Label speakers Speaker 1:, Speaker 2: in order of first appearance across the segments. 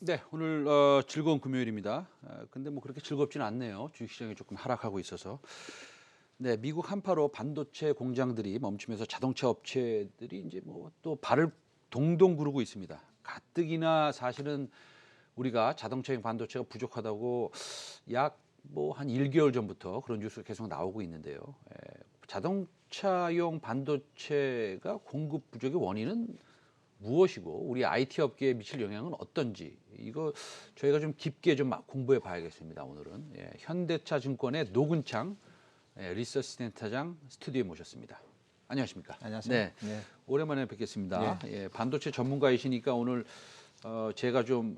Speaker 1: 네, 오늘 즐거운 금요일입니다. 근데 뭐 그렇게 즐겁지는 않네요. 주식시장이 조금 하락하고 있어서. 네, 미국 한파로 반도체 공장들이 멈추면서 자동차 업체들이 이제 뭐 또 발을 동동 구르고 있습니다. 가뜩이나 사실은 우리가 자동차용 반도체가 부족하다고 약 뭐 한 1개월 전부터 그런 뉴스가 계속 나오고 있는데요. 자동차용 반도체가 공급 부족의 원인은 무엇이고 우리 IT 업계에 미칠 영향은 어떤지 이거 저희가 좀 깊게 좀 공부해 봐야겠습니다. 오늘은 현대차증권의 노근창 리서치 센터장 스튜디오에 모셨습니다. 안녕하십니까?
Speaker 2: 안녕하세요.
Speaker 1: 네,
Speaker 2: 네.
Speaker 1: 오랜만에 뵙겠습니다.
Speaker 2: 네.
Speaker 1: 예, 반도체 전문가이시니까 오늘 제가 좀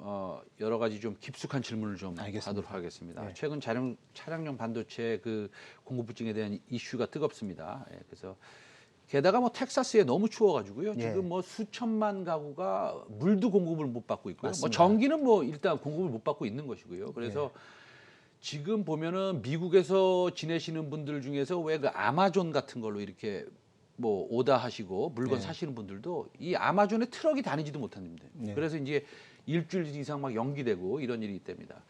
Speaker 1: 여러 가지 좀 깊숙한 질문을 좀
Speaker 2: 알겠습니다.
Speaker 1: 하도록 하겠습니다.
Speaker 2: 네.
Speaker 1: 최근 차량용 반도체 그 공급 부진에 대한 이슈가 뜨겁습니다. 예, 그래서 게다가 뭐 텍사스에 너무 추워가지고요.
Speaker 2: 예.
Speaker 1: 지금 뭐 수천만 가구가 물도 공급을 못 받고 있고요. 뭐
Speaker 2: 맞습니다.
Speaker 1: 전기는 뭐 일단 공급을 못 받고 있는 것이고요. 그래서 지금 보면은 미국에서 지내시는 분들 중에서 왜 그 아마존 같은 걸로 이렇게 뭐 오다하시고 물건
Speaker 2: 네.
Speaker 1: 사시는 분들도 이 아마존에 트럭이 다니지도 못합니다.
Speaker 2: 네.
Speaker 1: 그래서 이제 일주일 이상 막 연기되고 이런 일이 있답니다.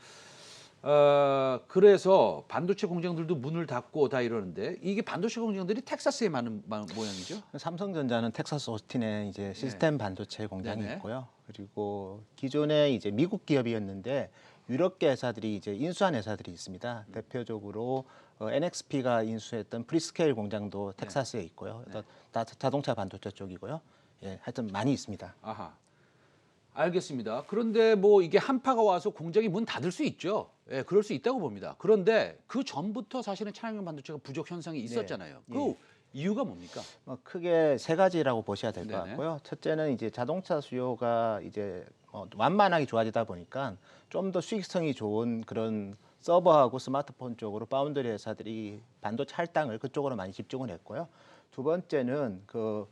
Speaker 1: 그래서 반도체 공장들도 문을 닫고 다 이러는데 이게 반도체 공장들이 텍사스에 많은 모양이죠?
Speaker 2: 삼성전자는 텍사스 오스틴에 이제 시스템 반도체 공장이
Speaker 1: 네네.
Speaker 2: 있고요. 그리고 기존에 이제 미국 기업이었는데 유럽계 회사들이 이제 인수한 회사들이 있습니다. 대표적으로 NXP가 인수했던 프리스케일 공장도 텍사스에 있고요. 다 자동차 반도체 쪽이고요. 예, 하여튼 많이 있습니다.
Speaker 1: 아하. 알겠습니다. 그런데 뭐 이게 한파가 와서 공장이 문 닫을 수 있죠. 예, 그럴 수 있다고 봅니다. 그런데 그 전부터 사실은 차량용 반도체가 부족 현상이 있었잖아요.
Speaker 2: 예.
Speaker 1: 그 이유가 뭡니까?
Speaker 2: 크게 세 가지라고 보셔야 될 것
Speaker 1: 네네.
Speaker 2: 같고요. 첫째는 이제 자동차 수요가 이제 완만하게 좋아지다 보니까 좀 더 수익성이 좋은 그런 서버하고 스마트폰 쪽으로 파운드리 회사들이 반도체 할당을 그쪽으로 많이 집중을 했고요. 두 번째는 그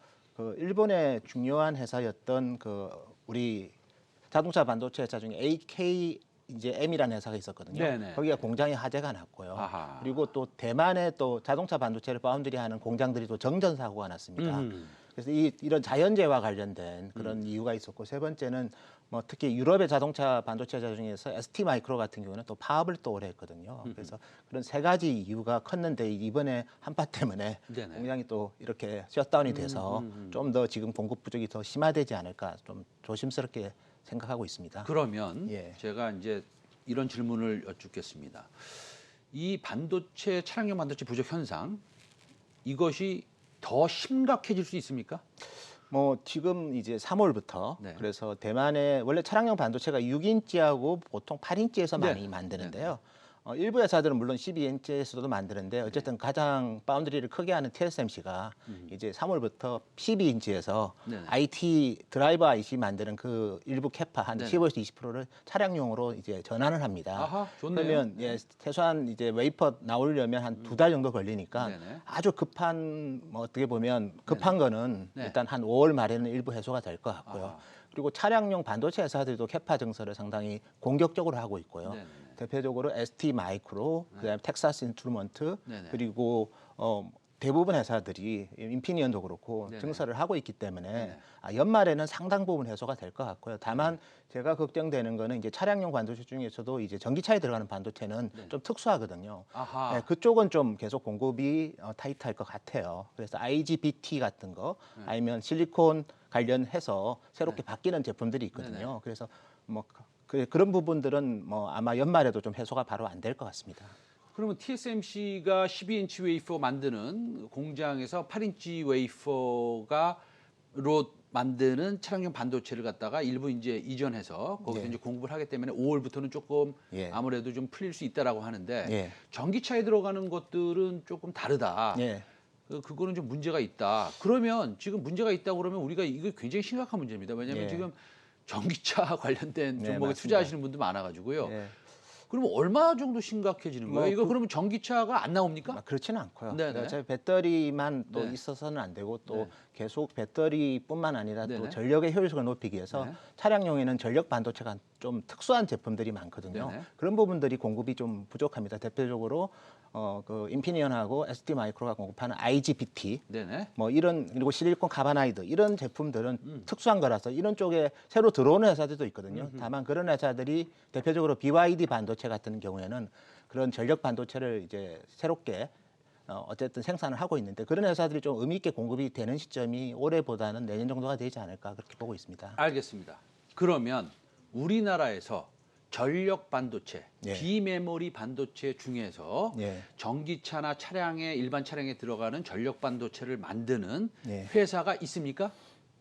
Speaker 2: 일본의 중요한 회사였던 우리 자동차 반도체 회사 중에 AK 이제 M이라는 회사가 있었거든요.
Speaker 1: 네네.
Speaker 2: 거기가 공장에 화재가 났고요.
Speaker 1: 아하.
Speaker 2: 그리고 또 대만에 또 자동차 반도체를 파운드리 하는 공장들이 또 정전 사고가 났습니다. 그래서 이런 자연재해와 관련된 그런 이유가 있었고, 세 번째는 뭐 특히 유럽의 자동차 반도체 회사 중에서 ST 마이크로 같은 경우는 또 파업을 또 오래 했거든요. 그래서 그런 세 가지 이유가 컸는데 이번에 한파 때문에
Speaker 1: 네네.
Speaker 2: 공장이 또 이렇게 셧다운이 돼서 좀 더 지금 공급 부족이 더 심화되지 않을까 좀 조심스럽게 생각하고 있습니다.
Speaker 1: 그러면
Speaker 2: 예.
Speaker 1: 제가 이제 이런 질문을 여쭙겠습니다. 이 반도체 차량용 반도체 부족 현상 이것이 더 심각해질 수 있습니까?
Speaker 2: 뭐 지금 이제 3월부터
Speaker 1: 네.
Speaker 2: 그래서 대만에 원래 차량용 반도체가 6인치하고 보통 8인치에서
Speaker 1: 네.
Speaker 2: 많이 만드는데요. 일부 회사들은 물론 12인치에서도 만드는데 어쨌든 가장 바운드리를 크게 하는 TSMC가 이제 3월부터 12인치에서
Speaker 1: 네네.
Speaker 2: IT 드라이버 IC 만드는 그 일부 캐파 한
Speaker 1: 네네.
Speaker 2: 15에서 20%를 차량용으로 이제 전환을 합니다.
Speaker 1: 아하, 좋네요.
Speaker 2: 그러면 최소한 이제 웨이퍼 나오려면 한 2달 정도 걸리니까
Speaker 1: 네네.
Speaker 2: 아주 급한 뭐 어떻게 보면 급한 거는
Speaker 1: 네.
Speaker 2: 일단 한 5월 말에는 일부 해소가 될 것 같고요.
Speaker 1: 아하.
Speaker 2: 그리고 차량용 반도체 회사들도 캐파 증설을 상당히 공격적으로 하고 있고요.
Speaker 1: 네네네.
Speaker 2: 대표적으로 ST 마이크로, 그다음에 텍사스 인스트루먼트,
Speaker 1: 네네.
Speaker 2: 그리고 대부분 회사들이 인피니언도 그렇고
Speaker 1: 네네.
Speaker 2: 증설을 하고 있기 때문에
Speaker 1: 네네.
Speaker 2: 연말에는 상당 부분 해소가 될 것 같고요. 다만 제가 걱정되는 거는 이제 차량용 반도체 중에서도 이제 전기차에 들어가는 반도체는 좀 특수하거든요.
Speaker 1: 아하.
Speaker 2: 네, 그쪽은 좀 계속 공급이 타이트할 것 같아요. 그래서 IGBT 같은 거 아니면 실리콘 관련해서 새롭게 바뀌는 제품들이 있거든요.
Speaker 1: 네네.
Speaker 2: 그래서 뭐 그런 부분들은 뭐 아마 연말에도 좀 해소가 바로 안 될 것 같습니다.
Speaker 1: 그러면 TSMC가 12인치 웨이퍼 만드는 공장에서 8인치 웨이퍼가로 만드는 차량용 반도체를 갖다가 일부 이제 이전해서 거기서
Speaker 2: 예.
Speaker 1: 이제 공급을 하기 때문에 5월부터는 조금
Speaker 2: 예.
Speaker 1: 아무래도 좀 풀릴 수 있다라고 하는데
Speaker 2: 예.
Speaker 1: 전기차에 들어가는 것들은 조금 다르다.
Speaker 2: 예.
Speaker 1: 그거는 좀 문제가 있다. 그러면 지금 문제가 있다고 그러면 우리가 이거 굉장히 심각한 문제입니다. 왜냐하면
Speaker 2: 예.
Speaker 1: 지금 전기차 관련된
Speaker 2: 네,
Speaker 1: 종목에
Speaker 2: 맞습니다.
Speaker 1: 투자하시는 분도 많아가지고요.
Speaker 2: 예.
Speaker 1: 그러면 얼마 정도 심각해지는 거예요?
Speaker 2: 뭐
Speaker 1: 이거 그러면 전기차가 안 나옵니까?
Speaker 2: 그렇지는 않고요.
Speaker 1: 네네.
Speaker 2: 그러니까 저희 배터리만 또
Speaker 1: 네.
Speaker 2: 있어서는 안 되고 또
Speaker 1: 네.
Speaker 2: 계속 배터리뿐만 아니라
Speaker 1: 네네.
Speaker 2: 또 전력의 효율성을 높이기 위해서
Speaker 1: 네.
Speaker 2: 차량용에는 전력 반도체가 좀 특수한 제품들이 많거든요.
Speaker 1: 네네.
Speaker 2: 그런 부분들이 공급이 좀 부족합니다. 대표적으로 그 인피니언하고 ST 마이크로가 공급하는 IGBT
Speaker 1: 네네.
Speaker 2: 뭐 이런 그리고 실리콘 카바나이드 이런 제품들은 특수한 거라서 이런 쪽에 새로 들어오는 회사들도 있거든요. 다만 그런 회사들이 대표적으로 BYD 반도체 같은 경우에는 그런 전력 반도체를 이제 새롭게 어쨌든 생산을 하고 있는데 그런 회사들이 좀 의미 있게 공급이 되는 시점이 올해보다는 내년 정도가 되지 않을까 그렇게 보고 있습니다.
Speaker 1: 알겠습니다. 그러면 우리나라에서 전력 반도체,
Speaker 2: 예.
Speaker 1: 비메모리 반도체 중에서
Speaker 2: 예.
Speaker 1: 전기차나 차량에 일반 차량에 들어가는 전력 반도체를 만드는
Speaker 2: 예.
Speaker 1: 회사가 있습니까?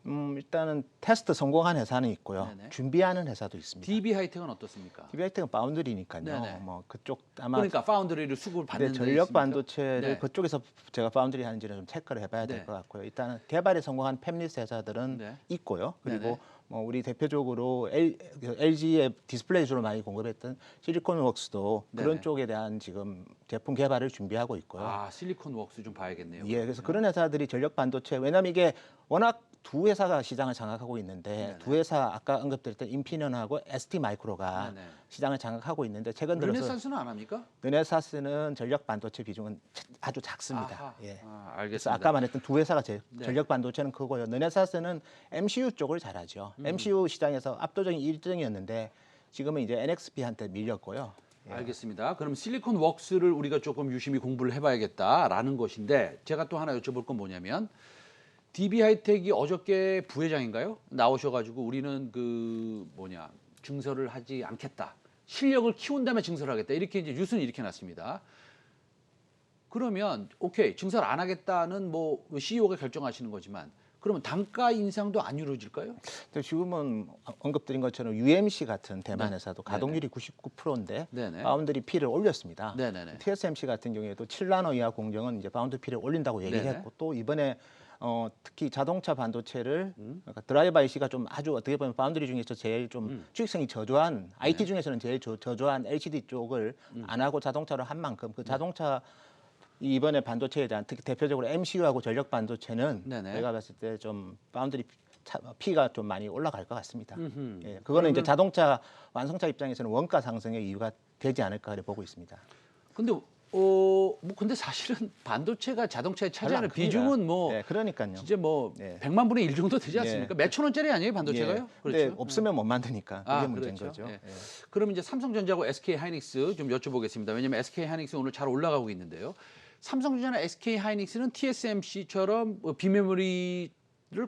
Speaker 2: 일단은 테스트 성공한 회사는 있고요.
Speaker 1: 네네.
Speaker 2: 준비하는 회사도 있습니다.
Speaker 1: DB 하이텍은 어떻습니까?
Speaker 2: 디베이트는 바운드리니까요.
Speaker 1: 네네.
Speaker 2: 뭐 그쪽 아마
Speaker 1: 그러니까 파운드리를 수급을 받는
Speaker 2: 근데
Speaker 1: 데
Speaker 2: 전력
Speaker 1: 있습니까?
Speaker 2: 반도체를
Speaker 1: 네.
Speaker 2: 그쪽에서 제가 파운드리 하는지는 좀 체크를 해봐야 될
Speaker 1: 네.
Speaker 2: 것 같고요. 일단 개발에 성공한 팹리스 회사들은
Speaker 1: 네.
Speaker 2: 있고요. 그리고
Speaker 1: 네네.
Speaker 2: 뭐 우리 대표적으로 LG의 디스플레이 주로 많이 공급했던 실리콘웍스도
Speaker 1: 네네.
Speaker 2: 그런 쪽에 대한 지금 제품 개발을 준비하고 있고요.
Speaker 1: 아, 실리콘 웍스 좀 봐야겠네요.
Speaker 2: 예, 그래서 그런 회사들이 전력 반도체 왜냐하면 이게 워낙 두 회사가 시장을 장악하고 있는데
Speaker 1: 네네.
Speaker 2: 두 회사 아까 언급드렸던 인피니언하고 ST 마이크로가
Speaker 1: 네네.
Speaker 2: 시장을 장악하고 있는데 최근 들어서
Speaker 1: 르네상스는 안 합니까?
Speaker 2: 르네사스는 전력 반도체 비중은 아주 작습니다.
Speaker 1: 아하.
Speaker 2: 예.
Speaker 1: 아,
Speaker 2: 그래서
Speaker 1: 알겠습니다.
Speaker 2: 아까 말했던 두 회사가
Speaker 1: 네.
Speaker 2: 전력 반도체는 크고요. 르네사스는 MCU 쪽을 잘하죠. MCU 시장에서 압도적인 1등이었는데 지금은 이제 NXP한테 밀렸고요. 예.
Speaker 1: 알겠습니다. 그럼 실리콘 웍스를 우리가 조금 유심히 공부를 해봐야겠다라는 것인데 제가 또 하나 여쭤볼 건 뭐냐면 DB 하이텍이 어저께 부회장인가요? 나오셔가지고 우리는 증설을 하지 않겠다. 실력을 키운 다음에 증설을 하겠다. 이렇게 이제 뉴스는 이렇게 났습니다. 그러면 오케이 증설 안 하겠다는 뭐 CEO가 결정하시는 거지만 그러면 단가 인상도 안 이루어질까요?
Speaker 2: 근데 지금은 언급드린 것처럼 UMC 같은 대만
Speaker 1: 네.
Speaker 2: 회사도 가동률이 99%인데
Speaker 1: 네네.
Speaker 2: 바운드리 P를 올렸습니다.
Speaker 1: 네네네.
Speaker 2: TSMC 같은 경우에도 7나노 이하 공정은 이제 바운드리 P를 올린다고 얘기를
Speaker 1: 네네.
Speaker 2: 했고 또 이번에 특히 자동차 반도체를 그러니까 드라이브 IC가 좀 아주 어떻게 보면 바운드리 중에서 제일 좀 수익성이 저조한 IT 중에서는 제일 저조한 LCD 쪽을 안 하고 자동차로 한 만큼 그 자동차 이번에 반도체에 대한 특히 대표적으로 MCU하고 전력 반도체는
Speaker 1: 네네.
Speaker 2: 제가 봤을 때 좀 바운드리 P가 좀 많이 올라갈 것 같습니다.
Speaker 1: 음흠.
Speaker 2: 예, 그거는 이제 자동차 완성차 입장에서는 원가 상승의 이유가 되지 않을까 그래 보고 있습니다.
Speaker 1: 근데 근데 사실은 반도체가 자동차에 차지하는
Speaker 2: 별로 안
Speaker 1: 비중은
Speaker 2: 큽니다.
Speaker 1: 뭐
Speaker 2: 네, 그러니까요.
Speaker 1: 진짜 뭐
Speaker 2: 네.
Speaker 1: 100만 분의 1 정도 되지 않습니까?
Speaker 2: 네.
Speaker 1: 몇천 원짜리 아니에요, 반도체가요?
Speaker 2: 예,
Speaker 1: 그렇죠.
Speaker 2: 근데 없으면 못 만드니까 그게 문제인
Speaker 1: 그렇죠.
Speaker 2: 거죠.
Speaker 1: 예.
Speaker 2: 예.
Speaker 1: 그럼 이제 삼성전자하고 SK 하이닉스 좀 여쭤보겠습니다. 왜냐하면 SK 하이닉스 오늘 잘 올라가고 있는데요. 삼성전자나 SK 하이닉스는 TSMC처럼 비메모리를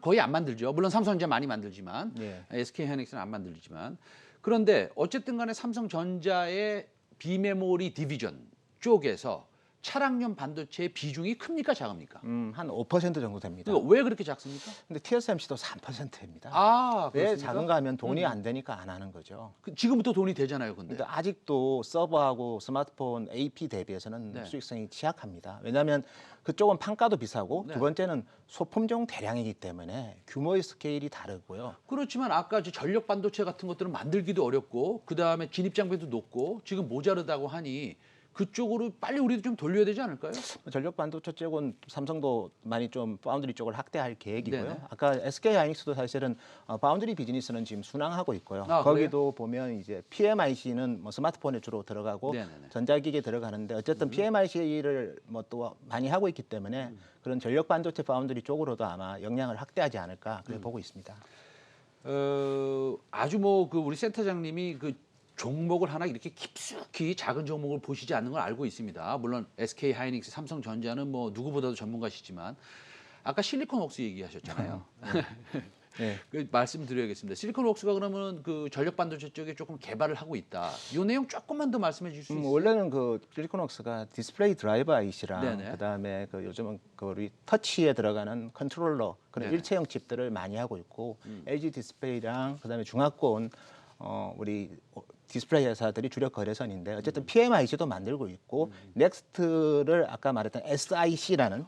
Speaker 1: 거의 안 만들죠. 물론 삼성전자 많이 만들지만
Speaker 2: 예.
Speaker 1: SK 하이닉스는 안 만들지만 그런데 어쨌든 간에 삼성전자의 비메모리 디비전 쪽에서 차량용 반도체의 비중이 큽니까 작습니까?
Speaker 2: 한 5% 정도 됩니다.
Speaker 1: 그러니까 왜 그렇게 작습니까?
Speaker 2: 근데 TSMC도 3%입니다.
Speaker 1: 아,
Speaker 2: 왜
Speaker 1: 그렇습니까?
Speaker 2: 작은가 하면 돈이 안 되니까 안 하는 거죠.
Speaker 1: 지금부터 돈이 되잖아요, 근데.
Speaker 2: 근데 아직도 서버하고 스마트폰 AP 대비해서는
Speaker 1: 네.
Speaker 2: 수익성이 취약합니다. 왜냐하면 그쪽은 판가도 비싸고
Speaker 1: 네.
Speaker 2: 두 번째는 소품종 대량이기 때문에 규모의 스케일이 다르고요.
Speaker 1: 그렇지만 아까 저 전력 반도체 같은 것들은 만들기도 어렵고 그 다음에 진입 장벽도 높고 지금 모자르다고 하니 그쪽으로 빨리 우리도 좀 돌려야 되지 않을까요?
Speaker 2: 전력 반도체 쪽은 삼성도 많이 좀 파운드리 쪽을 확대할 계획이고요.
Speaker 1: 네네.
Speaker 2: 아까 SK 하이닉스도 사실은 파운드리 비즈니스는 지금 순항하고 있고요.
Speaker 1: 아,
Speaker 2: 거기도 보면 이제 PMIC는 뭐 스마트폰에 주로 들어가고
Speaker 1: 네네네.
Speaker 2: 전자기기에 들어가는데 어쨌든 PMIC를 뭐 또 많이 하고 있기 때문에 그런 전력 반도체 파운드리 쪽으로도 아마 역량을 확대하지 않을까 그래 보고 있습니다.
Speaker 1: 아주 뭐 그 우리 센터장님이 그 종목을 하나 이렇게 깊숙이 작은 종목을 보시지 않는 걸 알고 있습니다. 물론 SK 하이닉스, 삼성전자는 뭐 누구보다도 전문가시지만 아까 실리콘웍스 얘기하셨잖아요.
Speaker 2: 네.
Speaker 1: 그 말씀드려야겠습니다. 실리콘웍스가 그러면 그 전력 반도체 쪽에 조금 개발을 하고 있다. 이 내용 조금만 더 말씀해 주실 수 있어요?
Speaker 2: 원래는 그 실리콘웍스가 디스플레이 드라이버 IC랑
Speaker 1: 네네.
Speaker 2: 그다음에 그 요즘은 그 우리 터치에 들어가는 컨트롤러 그런
Speaker 1: 네네.
Speaker 2: 일체형 칩들을 많이 하고 있고 LG 디스플레이랑 그다음에 중화권 우리 디스플레이 회사들이 주력 거래선인데 어쨌든 PMIC도 만들고 있고 넥스트를 아까 말했던 SIC라는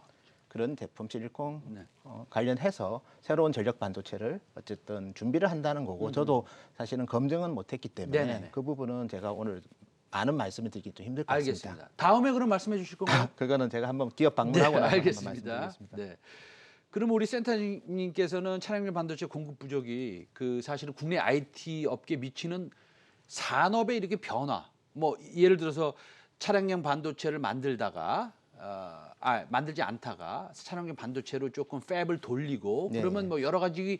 Speaker 2: 그런 제품 실리콘
Speaker 1: 네.
Speaker 2: 관련해서 새로운 전력 반도체를 어쨌든 준비를 한다는 거고 저도 사실은 검증은 못했기 때문에
Speaker 1: 네네네.
Speaker 2: 그 부분은 제가 오늘 많은 말씀을 드리기 좀 힘들 것 같습니다.
Speaker 1: 알겠습니다. 다음에 그럼 말씀해 주실 건가요?
Speaker 2: 그거는 제가 한번 기업 방문하고 나서 한번
Speaker 1: 알겠습니다.
Speaker 2: 말씀드리겠습니다.
Speaker 1: 네. 그럼 우리 센터님께서는 차량용 반도체 공급 부족이 그 사실은 국내 IT 업계에 미치는 산업의 이렇게 변화, 뭐 예를 들어서 차량용 반도체를 만들다가 만들지 않다가 차량용 반도체로 조금 팹을 돌리고
Speaker 2: 네.
Speaker 1: 그러면 뭐 여러 가지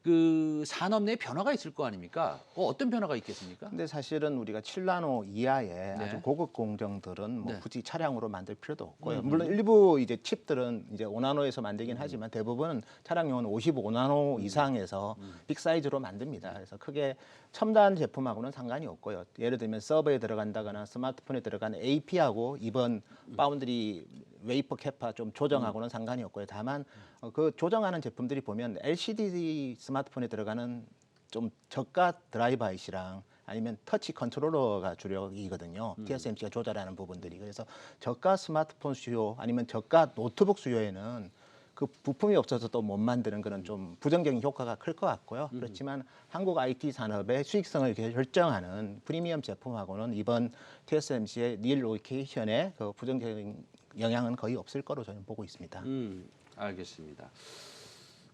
Speaker 1: 그 산업 내에 변화가 있을 거 아닙니까? 어떤 변화가 있겠습니까?
Speaker 2: 근데 사실은 우리가 7나노 이하의 아주 고급 공정들은 뭐
Speaker 1: 네.
Speaker 2: 굳이 차량으로 만들 필요도 없고요. 물론 일부 이제 칩들은 이제 5나노에서 만들긴 하지만 대부분은 차량용은 55나노 이상에서 빅 사이즈로 만듭니다. 그래서 크게 첨단 제품하고는 상관이 없고요. 예를 들면 서버에 들어간다거나 스마트폰에 들어가는 AP하고 이번 파운드리 웨이퍼 캐파 좀 조정하고는 상관이 없고요. 다만 그 조정하는 제품들이 보면 LCD 스마트폰에 들어가는 좀 저가 드라이브 IC랑 아니면 터치 컨트롤러가 주력이거든요. TSMC가 조절하는 부분들이. 그래서 저가 스마트폰 수요 아니면 저가 노트북 수요에는 그 부품이 없어서 또 못 만드는 그런 좀 부정적인 효과가 클 것 같고요. 그렇지만 한국 IT 산업의 수익성을 결정하는 프리미엄 제품하고는 이번 TSMC의 릴로케이션의 그 부정적인 영향은 거의 없을 거로 저는 보고 있습니다.
Speaker 1: 알겠습니다.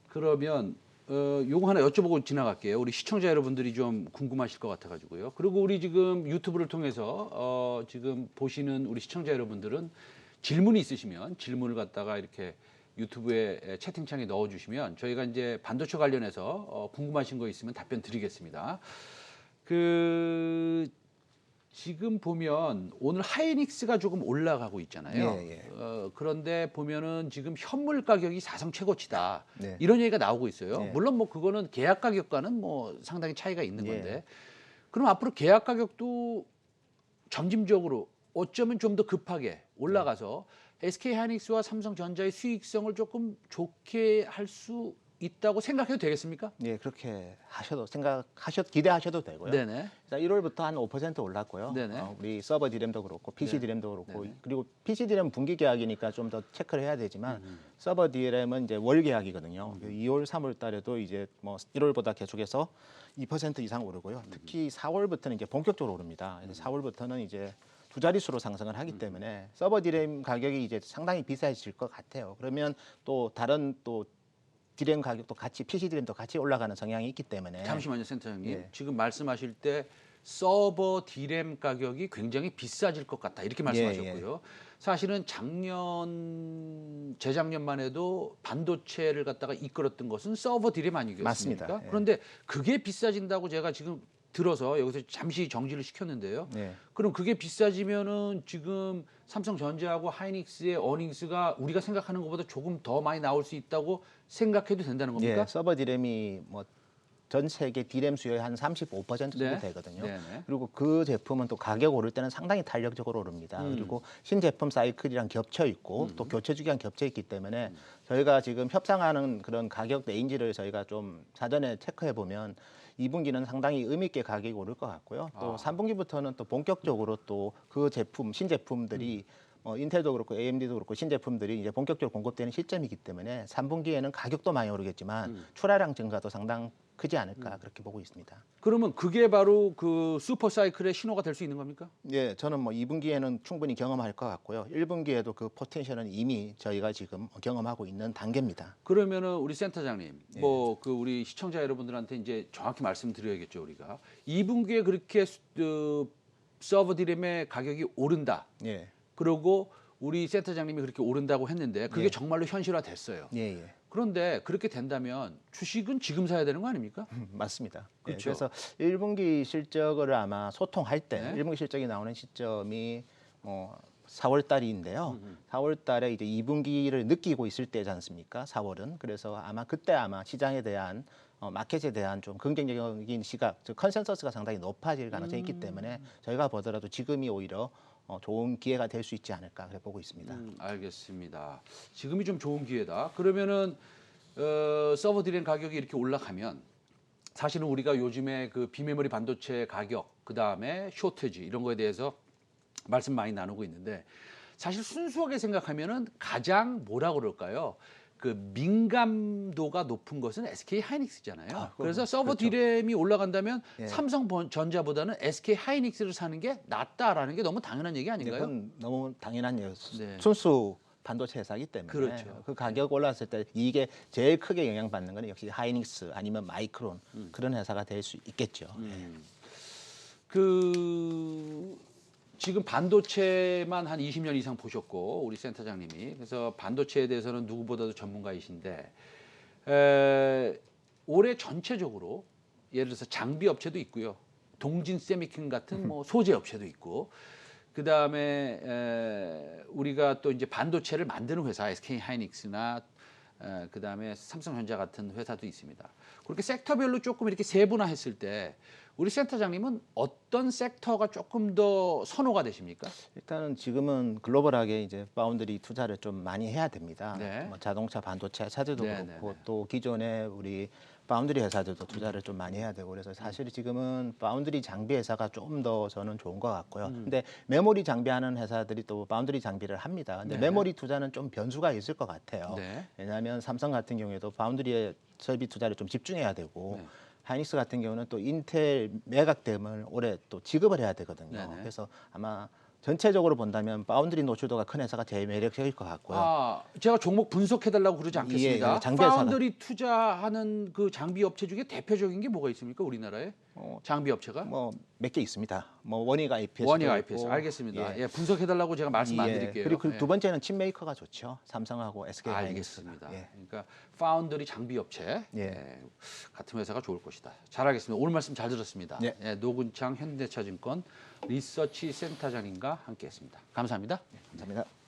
Speaker 1: 그러면 요거 하나 여쭤보고 지나갈게요. 우리 시청자 여러분들이 좀 궁금하실 것 같아가지고요. 그리고 우리 지금 유튜브를 통해서 지금 보시는 우리 시청자 여러분들은 질문이 있으시면 질문을 갖다가 이렇게 유튜브에 채팅창에 넣어주시면 저희가 이제 반도체 관련해서 궁금하신 거 있으면 답변 드리겠습니다. 지금 보면 오늘 하이닉스가 조금 올라가고 있잖아요.
Speaker 2: 예.
Speaker 1: 그런데 보면은 지금 현물 가격이 사상 최고치다.
Speaker 2: 네.
Speaker 1: 이런 얘기가 나오고 있어요.
Speaker 2: 네.
Speaker 1: 물론 뭐 그거는 계약 가격과는 뭐 상당히 차이가 있는
Speaker 2: 예.
Speaker 1: 건데. 그럼 앞으로 계약 가격도 점진적으로 어쩌면 좀 더 급하게 올라가서 SK 하이닉스와 삼성전자의 수익성을 조금 좋게 할 수 있다고 생각해도 되겠습니까?
Speaker 2: 예, 그렇게 기대하셔도 되고요.
Speaker 1: 네네.
Speaker 2: 자, 1월부터 한 5% 올랐고요.
Speaker 1: 네네.
Speaker 2: 우리 서버 디램도 그렇고 PC
Speaker 1: 네.
Speaker 2: 디램도 그렇고
Speaker 1: 네네.
Speaker 2: 그리고 PC 디램 분기 계약이니까 좀 더 체크를 해야 되지만 서버 디램은 이제 월 계약이거든요. 2월, 3월 달에도 이제 뭐 1월보다 계속해서 2% 이상 오르고요. 특히 4월부터는 이제 본격적으로 오릅니다. 그래서 4월부터는 이제 두 자릿수로 상승을 하기 때문에 서버 디램 가격이 이제 상당히 비싸질 것 같아요. 그러면 또 다른 또 디램 가격도 같이 PC 디램도 같이 올라가는 성향이 있기 때문에
Speaker 1: 잠시만요, 센터장님.
Speaker 2: 예.
Speaker 1: 지금 말씀하실 때 서버 디램 가격이 굉장히 비싸질 것 같다 이렇게 말씀하셨고요. 사실은 재작년만 해도 반도체를 갖다가 이끌었던 것은 서버 디램 아니겠습니까?
Speaker 2: 맞습니다. 예.
Speaker 1: 그런데 그게 비싸진다고 제가 지금 들어서 여기서 잠시 정지를 시켰는데요.
Speaker 2: 예.
Speaker 1: 그럼 그게 비싸지면은 지금 삼성전자하고 하이닉스의 어닝스가 우리가 생각하는 것보다 조금 더 많이 나올 수 있다고 생각해도 된다는 겁니까?
Speaker 2: 예, 서버 디램이 뭐 전 세계 디램 수요의 한 35% 정도
Speaker 1: 네.
Speaker 2: 되거든요.
Speaker 1: 네네.
Speaker 2: 그리고 그 제품은 또 가격 오를 때는 상당히 탄력적으로 오릅니다. 그리고 신제품 사이클이랑 겹쳐 있고 또 교체 주기랑 겹쳐 있기 때문에 저희가 지금 협상하는 그런 가격 레인지를 저희가 좀 사전에 체크해 보면 2분기는 상당히 의미 있게 가격이 오를 것 같고요. 또 3분기부터는 또 본격적으로 또 그 제품, 신제품들이 인텔도 그렇고 AMD도 그렇고 신제품들이 이제 본격적으로 공급되는 시점이기 때문에 3분기에는 가격도 많이 오르겠지만 출하량 증가도 상당 크지 않을까 그렇게 보고 있습니다.
Speaker 1: 그러면 그게 바로 그 슈퍼 사이클의 신호가 될 수 있는 겁니까?
Speaker 2: 예, 저는 뭐 2분기에는 충분히 경험할 것 같고요. 1분기에도 그 포텐셜은 이미 저희가 지금 경험하고 있는 단계입니다.
Speaker 1: 그러면은 우리 센터장님, 뭐 그 우리 시청자 여러분들한테 이제 정확히 말씀드려야겠죠 우리가 2분기에 그렇게 서버 디램의 가격이 오른다.
Speaker 2: 예,
Speaker 1: 그리고 우리 센터장님이 그렇게 오른다고 했는데 그게 정말로 현실화됐어요.
Speaker 2: 예.
Speaker 1: 그런데 그렇게 된다면 주식은 지금 사야 되는 거 아닙니까?
Speaker 2: 맞습니다. 예,
Speaker 1: 그렇죠.
Speaker 2: 그래서 1분기 실적을 아마 소통할 때
Speaker 1: 네.
Speaker 2: 1분기 실적이 나오는 시점이 4월 달인데요. 4월 달에 이제 2분기를 느끼고 있을 때지 않습니까? 4월은. 그래서 아마 그때 시장에 대한 마켓에 대한 좀 긍정적인 시각, 즉 컨센서스가 상당히 높아질 가능성이 있기 때문에 저희가 보더라도 지금이 오히려 좋은 기회가 될 수 있지 않을까 그렇게 보고 있습니다.
Speaker 1: 알겠습니다. 지금이 좀 좋은 기회다. 그러면은 서버 디램 가격이 이렇게 올라가면 사실은 우리가 요즘에 그 비메모리 반도체 가격, 그 다음에 쇼트지 이런 거에 대해서 말씀 많이 나누고 있는데 사실 순수하게 생각하면은 가장 뭐라 그럴까요? 그 민감도가 높은 것은 SK 하이닉스잖아요.
Speaker 2: 그건
Speaker 1: 그래서 서버
Speaker 2: 그렇죠.
Speaker 1: 디램이 올라간다면
Speaker 2: 예.
Speaker 1: 삼성전자보다는 SK 하이닉스를 사는 게 낫다라는 게 너무 당연한 얘기
Speaker 2: 네,
Speaker 1: 아닌가요?
Speaker 2: 그건 너무 당연한 얘기.
Speaker 1: 네.
Speaker 2: 순수 반도체 회사이기 때문에
Speaker 1: 그렇죠.
Speaker 2: 그 가격 올랐을 때 이게 제일 크게 영향받는 거는 역시 하이닉스 아니면 마이크론 그런 회사가 될 수 있겠죠.
Speaker 1: 그 지금 반도체만 한 20년 이상 보셨고 우리 센터장님이 그래서 반도체에 대해서는 누구보다도 전문가이신데 올해 전체적으로 예를 들어서 장비 업체도 있고요, 동진 세미킨 같은 뭐 소재 업체도 있고, 그 다음에 우리가 또 이제 반도체를 만드는 회사 SK 하이닉스나 그 다음에 삼성전자 같은 회사도 있습니다. 그렇게 섹터별로 조금 이렇게 세분화했을 때 우리 센터장님은 어떤 섹터가 조금 더 선호가 되십니까?
Speaker 2: 일단은 지금은 글로벌하게 이제 파운드리 투자를 좀 많이 해야 됩니다.
Speaker 1: 네.
Speaker 2: 뭐 자동차 반도체 회사들도
Speaker 1: 네,
Speaker 2: 그렇고
Speaker 1: 네, 네.
Speaker 2: 또 기존에 우리 파운드리 회사들도 투자를 좀 많이 해야 되고 그래서 사실 지금은 파운드리 장비 회사가 조금 더 저는 좋은 것 같고요. 근데 메모리 장비하는 회사들이 또 파운드리 장비를 합니다. 근데
Speaker 1: 네.
Speaker 2: 메모리 투자는 좀 변수가 있을 것 같아요.
Speaker 1: 네.
Speaker 2: 왜냐하면 삼성 같은 경우에도 파운드리에 설비 투자를 좀 집중해야 되고
Speaker 1: 네.
Speaker 2: 하이닉스 같은 경우는 또 인텔 매각됨을 올해 또 지급을 해야 되거든요.
Speaker 1: 네네.
Speaker 2: 그래서 아마 전체적으로 본다면 파운드리 노출도가 큰 회사가 제일 매력적일 것 같고요.
Speaker 1: 아, 제가 종목 분석해달라고 그러지 않겠습니다.
Speaker 2: 예, 장비 회사가-
Speaker 1: 파운드리 투자하는 그 장비 업체 중에 대표적인 게 뭐가 있습니까? 우리나라에 장비 업체가?
Speaker 2: 뭐 몇 개 있습니다. 뭐 원익 IPS,
Speaker 1: 원익 IPS 알겠습니다. 예, 분석해달라고 제가 말씀 안 드릴게요.
Speaker 2: 그리고 그
Speaker 1: 예.
Speaker 2: 두 번째는 칩메이커가 좋죠. 삼성하고 SK 하이닉스가.
Speaker 1: 알겠습니다.
Speaker 2: 예.
Speaker 1: 그러니까 파운드리 장비 업체 예, 같은 회사가 좋을 것이다. 잘 알겠습니다. 오늘 말씀 잘 들었습니다.
Speaker 2: 예.
Speaker 1: 예, 노근창 현대차증권 리서치 센터장님과 함께했습니다. 감사합니다.
Speaker 2: 감사합니다.